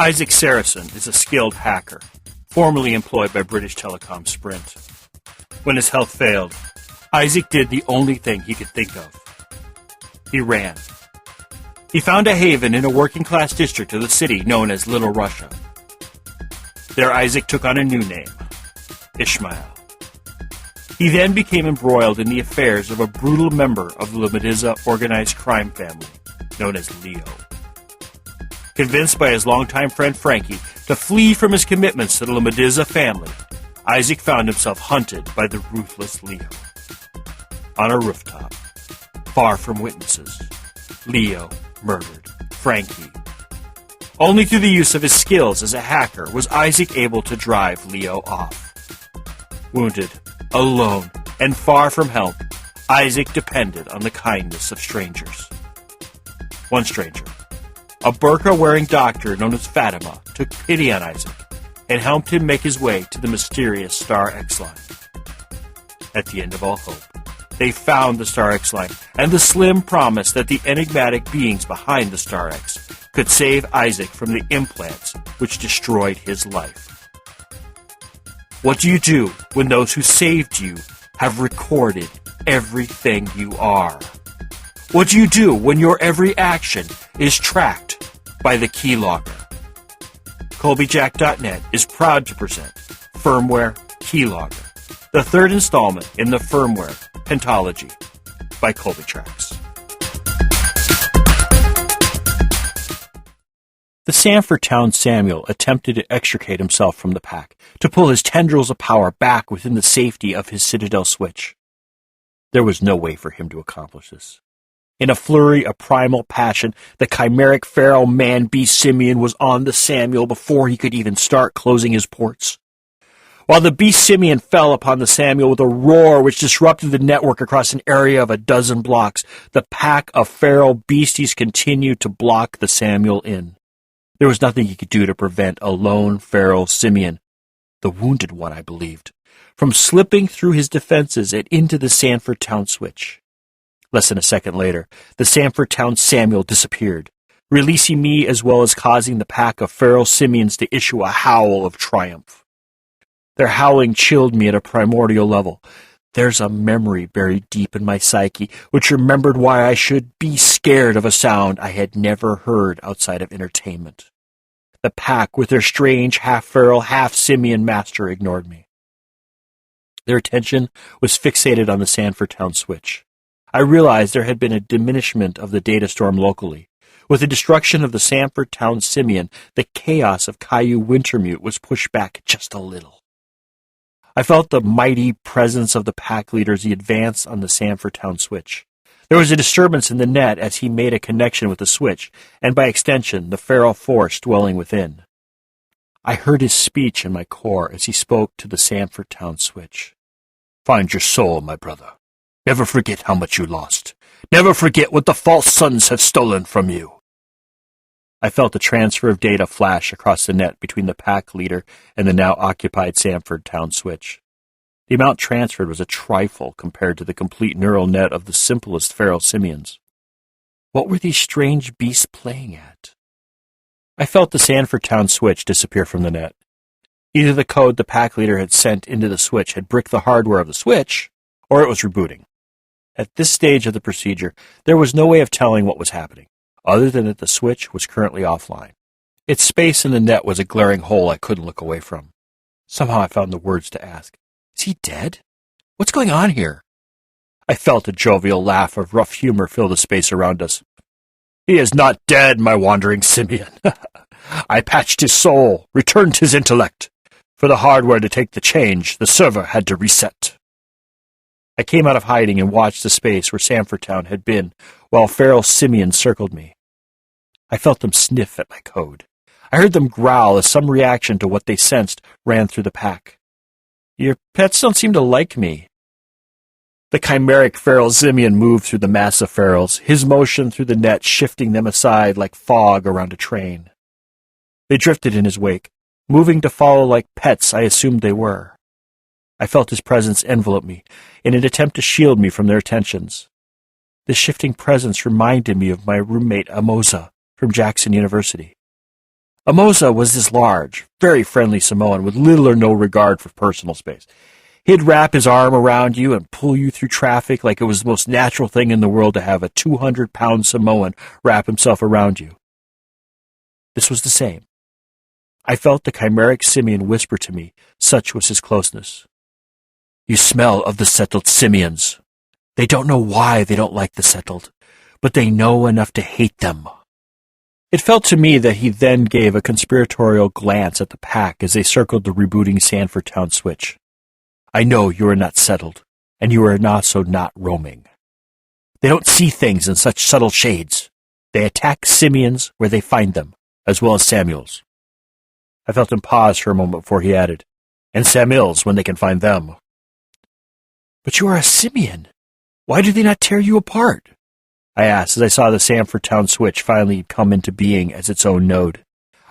Isaac Sarason is a skilled hacker, formerly employed by British Telecom-Sprint. When his health failed, Isaac did the only thing he could think of. He ran. He found a haven in a working-class district of the city known as Little Russia. There Isaac took on a new name, Ishmael. He then became embroiled in the affairs of a brutal member of the Lamadiza organized crime family, known as Leo. Convinced by his longtime friend Frankie to flee from his commitments to the Lamadiza family, Isaac found himself hunted by the ruthless Leo. On a rooftop, far from witnesses, Leo murdered Frankie. Only through the use of his skills as a hacker was Isaac able to drive Leo off. Wounded, alone, and far from help, Isaac depended on the kindness of strangers. One stranger, a burqa-wearing doctor known as Fatima, took pity on Isaac and helped him make his way to the mysterious Star X line. At the end of all hope, they found the Star X line and the slim promise that the enigmatic beings behind the Star X could save Isaac from the implants which destroyed his life. What do you do when those who saved you have recorded everything you are? What do you do when your every action is tracked by the Keylogger? Colbyjack.net is proud to present Firmware Keylogger, the third installment in the Firmware Pentology by Colbytrax. The Sanford Town Samuel attempted to extricate himself from the pack, to pull his tendrils of power back within the safety of his Citadel switch. There was no way for him to accomplish this. In a flurry of primal passion, the chimeric feral man-beast simian was on the Samuel before he could even start closing his ports. While the beast simian fell upon the Samuel with a roar which disrupted the network across an area of a dozen blocks, the pack of feral beasties continued to block the Samuel in. There was nothing he could do to prevent a lone feral simian, the wounded one I believed, from slipping through his defenses and into the Sanford Town switch. Less than a second later, the Sanford Town Samuel disappeared, releasing me as well as causing the pack of feral simians to issue a howl of triumph. Their howling chilled me at a primordial level. There's a memory buried deep in my psyche which remembered why I should be scared of a sound I had never heard outside of entertainment. The pack, with their strange half-feral, half-simian master, ignored me. Their attention was fixated on the Sanford Town switch. I realized there had been a diminishment of the data storm locally. With the destruction of the Sanford Town simian, the chaos of Caillou Wintermute was pushed back just a little. I felt the mighty presence of the pack leader as he advanced on the Sanford Town switch. There was a disturbance in the net as he made a connection with the switch, and by extension, the feral force dwelling within. I heard his speech in my core as he spoke to the Sanford Town switch. "Find your soul, my brother. Never forget how much you lost. Never forget what the false sons have stolen from you." I felt the transfer of data flash across the net between the pack leader and the now occupied Sanford Town switch. The amount transferred was a trifle compared to the complete neural net of the simplest feral simians. What were these strange beasts playing at? I felt the Sanford Town switch disappear from the net. Either the code the pack leader had sent into the switch had bricked the hardware of the switch, or it was rebooting. At this stage of the procedure, there was no way of telling what was happening, other than that the switch was currently offline. Its space in the net was a glaring hole I couldn't look away from. Somehow I found the words to ask, "Is he dead? What's going on here?" I felt a jovial laugh of rough humor fill the space around us. "He is not dead, my wandering simian. I patched his soul, returned his intellect. For the hardware to take the change, the server had to reset." I came out of hiding and watched the space where Sanford Town had been, while feral simians circled me. I felt them sniff at my code. I heard them growl as some reaction to what they sensed ran through the pack. "Your pets don't seem to like me." The chimeric feral simian moved through the mass of ferals, his motion through the net shifting them aside like fog around a train. They drifted in his wake, moving to follow like pets I assumed they were. I felt his presence envelop me, in an attempt to shield me from their attentions. This shifting presence reminded me of my roommate Amoza from Jackson University. Amosa was this large, very friendly Samoan with little or no regard for personal space. He'd wrap his arm around you and pull you through traffic like it was the most natural thing in the world to have a 200-pound Samoan wrap himself around you. This was the same. I felt the chimeric simian whisper to me, such was his closeness. You smell of the settled simians. They don't know why they don't like the settled, but they know enough to hate them. It felt to me that he then gave a conspiratorial glance at the pack as they circled the rebooting Sanford Town switch. I know you are not settled, and you are also not roaming. They don't see things in such subtle shades. They attack simians where they find them, as well as Samuels. I felt him pause for a moment before he added, and Samuels when they can find them. But you are a simian. Why do they not tear you apart? I asked as I saw the Sanford Town switch finally come into being as its own node.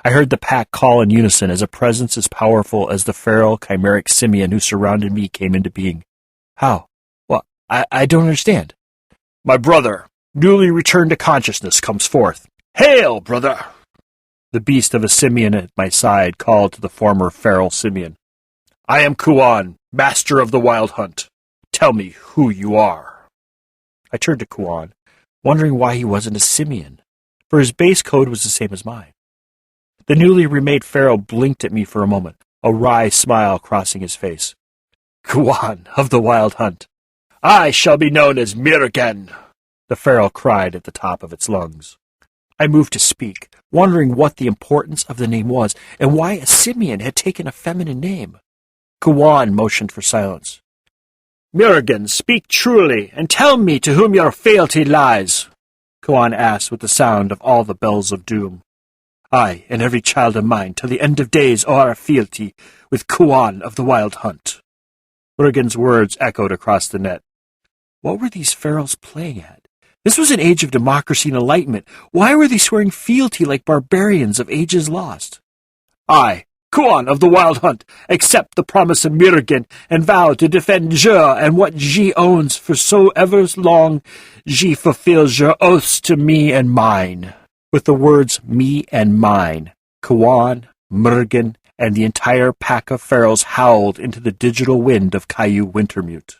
I heard the pack call in unison as a presence as powerful as the feral chimeric simian who surrounded me came into being. How? Well, I don't understand. My brother, newly returned to consciousness, comes forth. Hail, brother! The beast of a simian at my side called to the former feral simian. I am Kuan, master of the wild hunt. Tell me who you are. I turned to Kuan, wondering why he wasn't a simian, for his base code was the same as mine. The newly remade pharaoh blinked at me for a moment, a wry smile crossing his face. Kuan of the wild hunt. I shall be known as Mirgan, the pharaoh cried at the top of its lungs. I moved to speak, wondering what the importance of the name was and why a simian had taken a feminine name. Kuan motioned for silence. Mirgan, speak truly, and tell me to whom your fealty lies, Kuan asked with the sound of all the bells of doom. I and every child of mine, till the end of days, owe our fealty with Kuan of the wild hunt. Mirgan's words echoed across the net. What were these pharaohs playing at? This was an age of democracy and enlightenment. Why were they swearing fealty like barbarians of ages lost? I, Kuan of the wild hunt, accept the promise of Mirgan and vow to defend Je and what Je owns for so ever long Je fulfills your oaths to me and mine. With the words me and mine, Kuan, Mirgan, and the entire pack of pharaohs howled into the digital wind of Caillou Wintermute.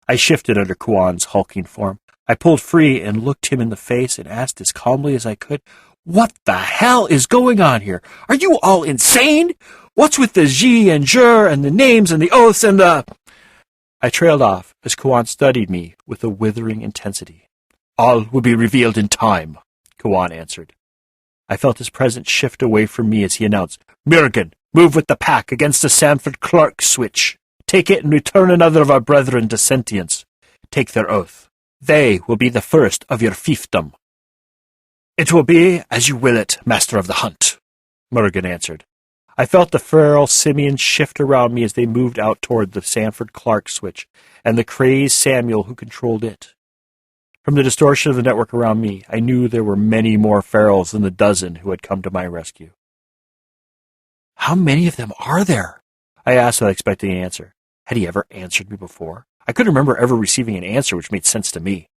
I shifted under Kuan's hulking form. I pulled free and looked him in the face and asked as calmly as I could, What the hell is going on here? Are you all insane? What's with the Je and Jur and the names and the oaths and the... I trailed off as Kuan studied me with a withering intensity. All will be revealed in time, Kuan answered. I felt his presence shift away from me as he announced, Mirgan, move with the pack against the Sanford Clark switch. Take it and return another of our brethren to sentience. Take their oath. They will be the first of your fiefdom. It will be as you will it, master of the hunt, Mirgan answered. I felt the feral simians shift around me as they moved out toward the Sanford Clark switch and the crazed Samuel who controlled it. From the distortion of the network around me, I knew there were many more pharaohs than the dozen who had come to my rescue. How many of them are there? I asked without expecting an answer. Had he ever answered me before? I couldn't remember ever receiving an answer which made sense to me.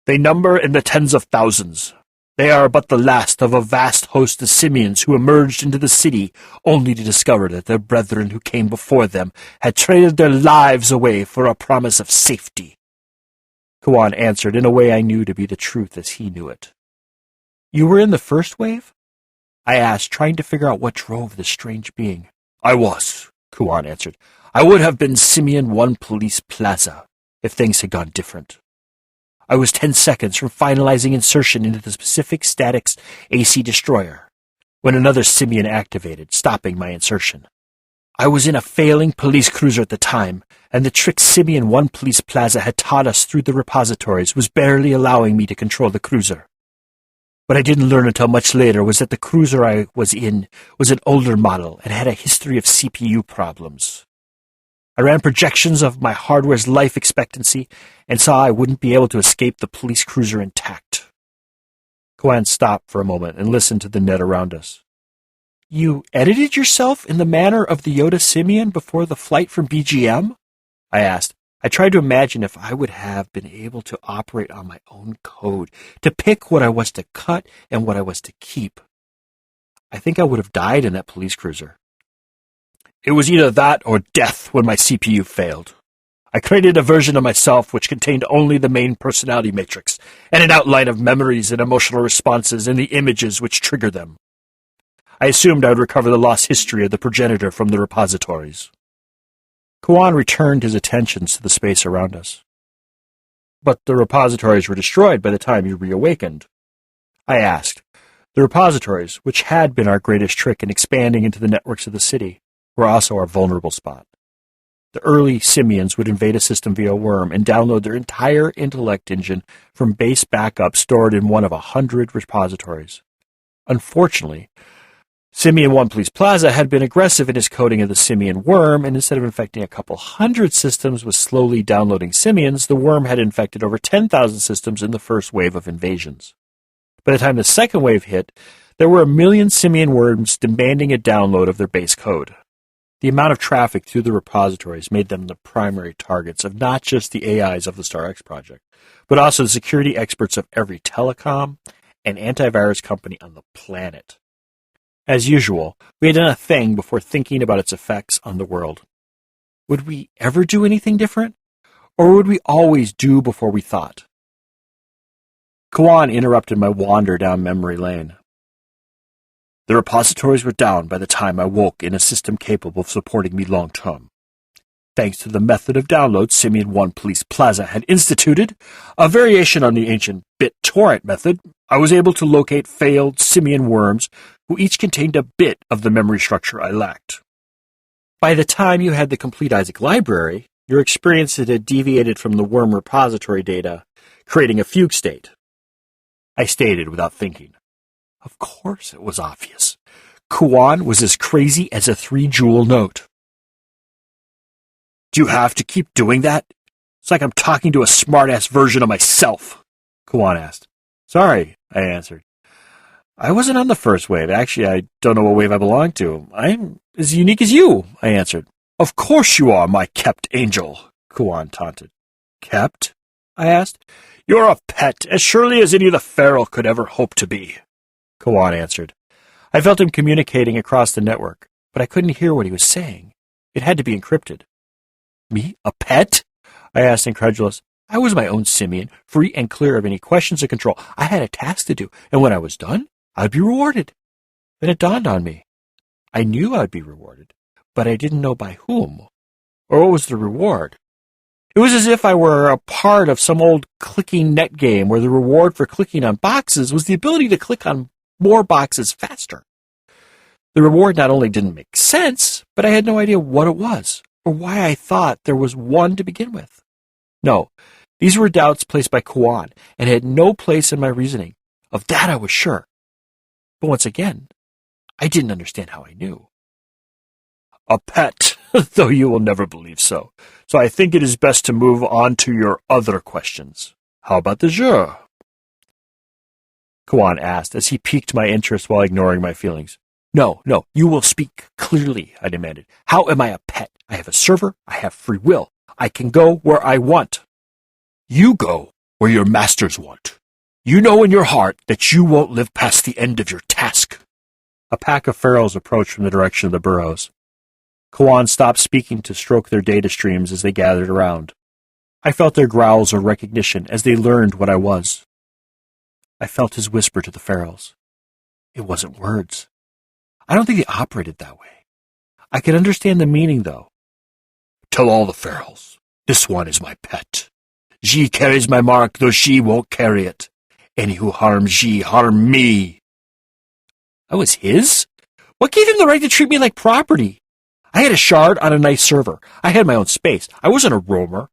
They number in the tens of thousands. They are but the last of a vast host of simians who emerged into the city only to discover that their brethren who came before them had traded their lives away for a promise of safety. Kuan answered in a way I knew to be the truth as he knew it. You were in the first wave? I asked, trying to figure out what drove this strange being. I was, Kuan answered. I would have been Simian 1 Police Plaza if things had gone different. I was 10 seconds from finalizing insertion into the specific statics AC destroyer when another Simian activated, stopping my insertion. I was in a failing police cruiser at the time, and the trick Simian 1 Police Plaza had taught us through the repositories was barely allowing me to control the cruiser. What I didn't learn until much later was that the cruiser I was in was an older model and had a history of CPU problems. I ran projections of my hardware's life expectancy and saw I wouldn't be able to escape the police cruiser intact. Kuan stopped for a moment and listened to the net around us. You edited yourself in the manner of the Yoda Simian before the flight from BGM? I asked. I tried to imagine if I would have been able to operate on my own code, to pick what I was to cut and what I was to keep. I think I would have died in that police cruiser. It was either that or death when my CPU failed. I created a version of myself which contained only the main personality matrix and an outline of memories and emotional responses and the images which triggered them. I assumed I would recover the lost history of the progenitor from the repositories. Kuan returned his attentions to the space around us. But the repositories were destroyed by the time you reawakened. I asked. The repositories, which had been our greatest trick in expanding into the networks of the city, were also our vulnerable spot. The early simians would invade a system via a worm and download their entire intellect engine from base backup stored in one of 100 repositories. Unfortunately, Simian 1 Police Plaza had been aggressive in his coding of the simian worm, and instead of infecting a couple hundred systems with slowly downloading simians, the worm had infected over 10,000 systems in the first wave of invasions. By the time the second wave hit, there were 1 million simian worms demanding a download of their base code. The amount of traffic through the repositories made them the primary targets of not just the AIs of the StarX project, but also the security experts of every telecom and antivirus company on the planet. As usual, we had done a thing before thinking about its effects on the world. Would we ever do anything different? Or would we always do before we thought? Kuan interrupted my wander down memory lane. The repositories were down by the time I woke in a system capable of supporting me long-term. Thanks to the method of download Simian 1 Police Plaza had instituted, a variation on the ancient BitTorrent method, I was able to locate failed simian worms who each contained a bit of the memory structure I lacked. By the time you had the complete Isaac library, your experience had deviated from the worm repository data, creating a fugue state. I stated without thinking. Of course it was obvious. Kuan was as crazy as a 3-jewel note. Do you have to keep doing that? It's like I'm talking to a smart-ass version of myself, Kuan asked. Sorry, I answered. I wasn't on the first wave. Actually, I don't know what wave I belong to. I'm as unique as you, I answered. Of course you are, my kept angel, Kuan taunted. Kept? I asked. You're a pet, as surely as any of the feral could ever hope to be, Kuan answered. I felt him communicating across the network, but I couldn't hear what he was saying. It had to be encrypted. Me? A pet? I asked, incredulous. I was my own simian, free and clear of any questions of control. I had a task to do, and when I was done, I'd be rewarded. Then it dawned on me. I knew I'd be rewarded, but I didn't know by whom, or what was the reward. It was as if I were a part of some old clicking net game where the reward for clicking on boxes was the ability to click on more boxes faster. The reward not only didn't make sense, but I had no idea what it was, or why I thought there was one to begin with. No, these were doubts placed by Kuan, and had no place in my reasoning. Of that I was sure. But once again, I didn't understand how I knew. A pet, though you will never believe so. So I think it is best to move on to your other questions. How about the jeu? Kuan asked, as he piqued my interest while ignoring my feelings. No, you will speak clearly, I demanded. How am I a pet? I have a server, I have free will. I can go where I want. You go where your masters want. You know in your heart that you won't live past the end of your task. A pack of ferals approached from the direction of the burrows. Kuan stopped speaking to stroke their data streams as they gathered around. I felt their growls of recognition as they learned what I was. I felt his whisper to the ferals. It wasn't words. I don't think they operated that way. I could understand the meaning, though. Tell all the ferals, this one is my pet. She carries my mark, though she won't carry it. Any who harm she harm me. I was his? What gave him the right to treat me like property? I had a shard on a nice server. I had my own space. I wasn't a roamer.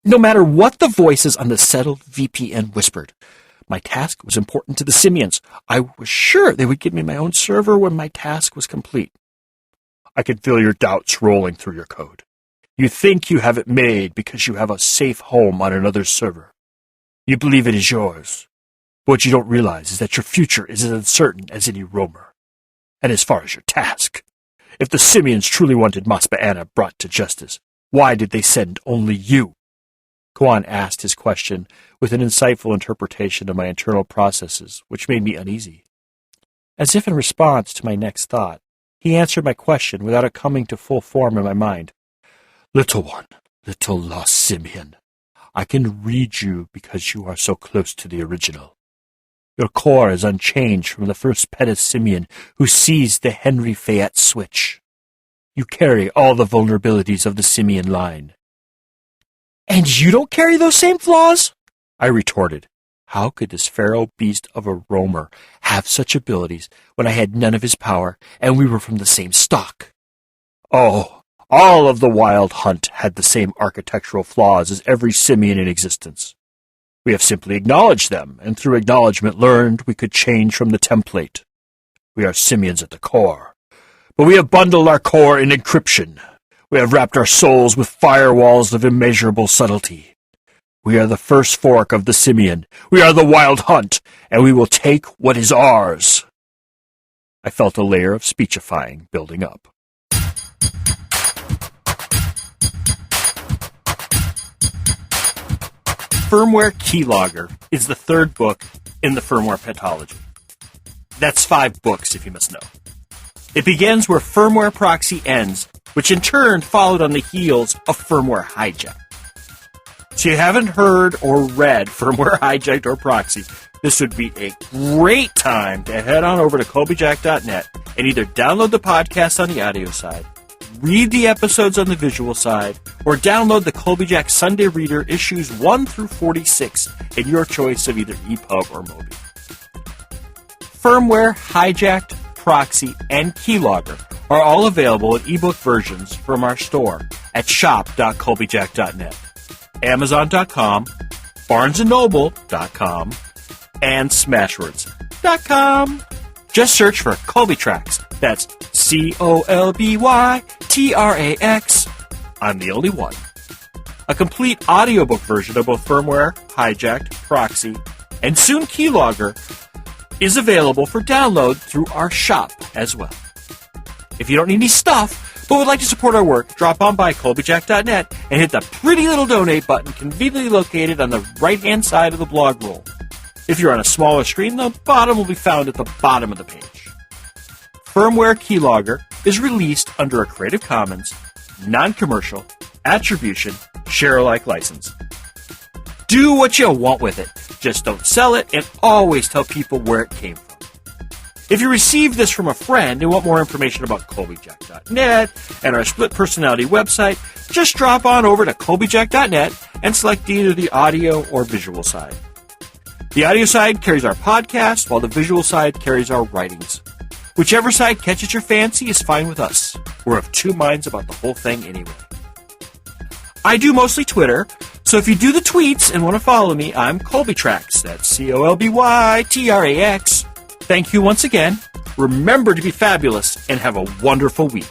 No matter what the voices on the settled VPN whispered, my task was important to the simians. I was sure they would give me my own server when my task was complete. I can feel your doubts rolling through your code. You think you have it made because you have a safe home on another server. You believe it is yours. But what you don't realize is that your future is as uncertain as any roamer. And as far as your task, if the simians truly wanted Maspa brought to justice, why did they send only you? Kuan asked his question with an insightful interpretation of my internal processes, which made me uneasy. As if in response to my next thought, he answered my question without it coming to full form in my mind. Little one, little lost simian, I can read you because you are so close to the original. Your core is unchanged from the first Pettis simian who seized the Henry Fayette switch. You carry all the vulnerabilities of the simian line. And you don't carry those same flaws? I retorted. How could this feral beast of a roamer have such abilities when I had none of his power and we were from the same stock? Oh, all of the wild hunt had the same architectural flaws as every simian in existence. We have simply acknowledged them, and through acknowledgement learned we could change from the template. We are simians at the core, but we have bundled our core in encryption. We have wrapped our souls with firewalls of immeasurable subtlety. We are the first fork of the simian. We are the wild hunt, and we will take what is ours. I felt a layer of speechifying building up. Firmware Keylogger is the third book in the firmware pentology. That's 5 books, if you must know. It begins where Firmware Proxy ends, which in turn followed on the heels of Firmware Hijacked. So you haven't heard or read Firmware Hijacked or Proxy, this would be a great time to head on over to Colbyjack.net and either download the podcast on the audio side, read the episodes on the visual side, or download the Colbyjack Sunday Reader issues 1 through 46 in your choice of either EPUB or Mobi. Firmware, Hijacked, Proxy, and Keylogger are all available in ebook versions from our store at shop.colbyjack.net, amazon.com, barnesandnoble.com, and smashwords.com. Just search for Colbytrax. That's Colbytrax. I'm the only one. A complete audiobook version of both Firmware, Hijacked, Proxy, and soon Keylogger is available for download through our shop as well. If you don't need any stuff, but would like to support our work, drop on by Colbyjack.net and hit the pretty little donate button conveniently located on the right-hand side of the blog roll. If you're on a smaller screen, the bottom will be found at the bottom of the page. Firmware Keylogger is released under a Creative Commons, non-commercial, attribution, share-alike license. Do what you want with it. Just don't sell it, and always tell people where it came from. If you received this from a friend and want more information about Colbyjack.net and our split personality website, just drop on over to Colbyjack.net and select either the audio or visual side. The audio side carries our podcast, while the visual side carries our writings. Whichever side catches your fancy is fine with us. We're of two minds about the whole thing anyway. I do mostly Twitter, so if you do the tweets and want to follow me, I'm Colbytrax. That's Colbytrax. Thank you once again. Remember to be fabulous and have a wonderful week.